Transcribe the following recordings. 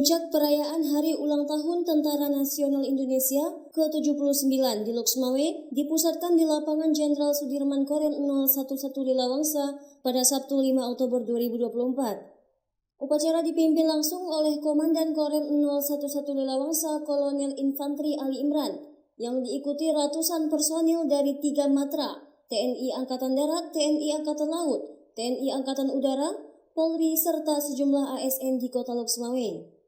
Puncak perayaan Hari Ulang Tahun Tentara Nasional Indonesia ke-79 di Loksmawe dipusatkan di Lapangan Jenderal Sudirman Korem 011 Lilawangsa pada Sabtu 5 Oktober 2024. Upacara dipimpin langsung oleh Komandan Korem 011 Lilawangsa Kolonel Infantri Ali Imran yang diikuti ratusan personil dari 3 matra, TNI Angkatan Darat, TNI Angkatan Laut, TNI Angkatan Udara, Polri, serta sejumlah ASN di kota Loksmawe.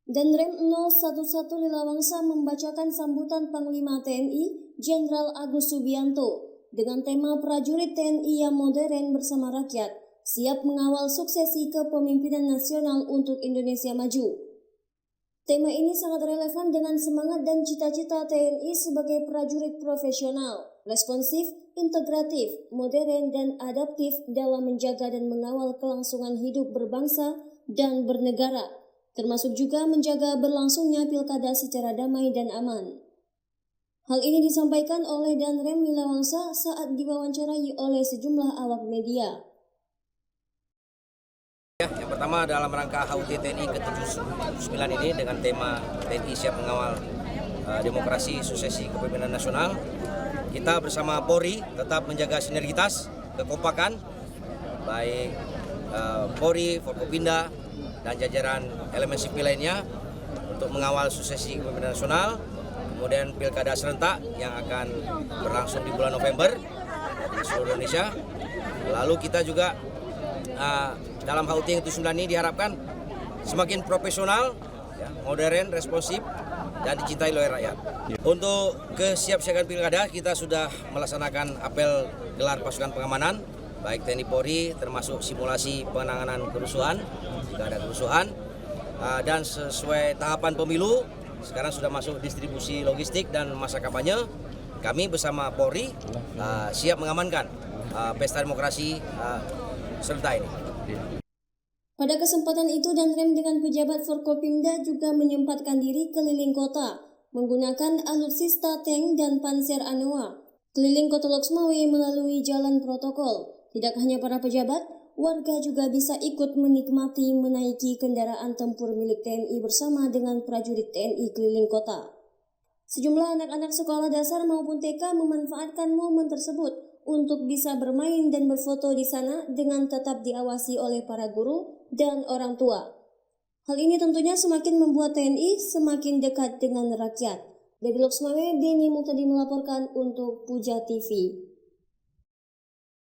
Danrem 011 Lilawangsa membacakan sambutan Panglima TNI Jenderal Agus Subianto dengan tema prajurit TNI yang modern bersama rakyat, siap mengawal suksesi kepemimpinan nasional untuk Indonesia maju. Tema ini sangat relevan dengan semangat dan cita-cita TNI sebagai prajurit profesional, responsif, integratif, modern, dan adaptif dalam menjaga dan mengawal kelangsungan hidup berbangsa dan bernegara, termasuk juga menjaga berlangsungnya pilkada secara damai dan aman. Hal ini disampaikan oleh Danrem Lilawangsa saat diwawancarai oleh sejumlah awak media. Yang pertama dalam rangka HUT TNI ke-79 ini dengan tema TNI siap mengawal demokrasi, suksesi kepemimpinan nasional. Kita bersama Polri tetap menjaga sinergitas, kekompakan, baik Polri, Forkopimda, dan jajaran elemen sipil lainnya untuk mengawal suksesi kepemimpinan nasional. Kemudian pilkada serentak yang akan berlangsung di bulan November di seluruh Indonesia. Lalu kita juga dalam HUT yang ke-79 ini diharapkan semakin profesional, modern, responsif, dan dicintai oleh rakyat. Untuk kesiapsiagaan pilkada, kita sudah melaksanakan apel gelar pasukan pengamanan, baik TNI Polri, termasuk simulasi penanganan kerusuhan, jika ada kerusuhan, dan sesuai tahapan pemilu, sekarang sudah masuk distribusi logistik dan masa kampanye. Kami bersama Polri siap mengamankan pesta demokrasi serentak ini. Pada kesempatan itu, Danrem dengan pejabat Forkopimda juga menyempatkan diri keliling kota menggunakan alutsista tank dan panser Anoa. Keliling kota Loksmawe melalui jalan protokol. Tidak hanya para pejabat, warga juga bisa ikut menikmati menaiki kendaraan tempur milik TNI bersama dengan prajurit TNI keliling kota. Sejumlah anak-anak sekolah dasar maupun TK memanfaatkan momen tersebut untuk bisa bermain dan berfoto di sana dengan tetap diawasi oleh para guru dan orang tua. Hal ini tentunya semakin membuat TNI semakin dekat dengan rakyat. Dari Loksmawe, Denny Muhtadi melaporkan untuk Puja TV.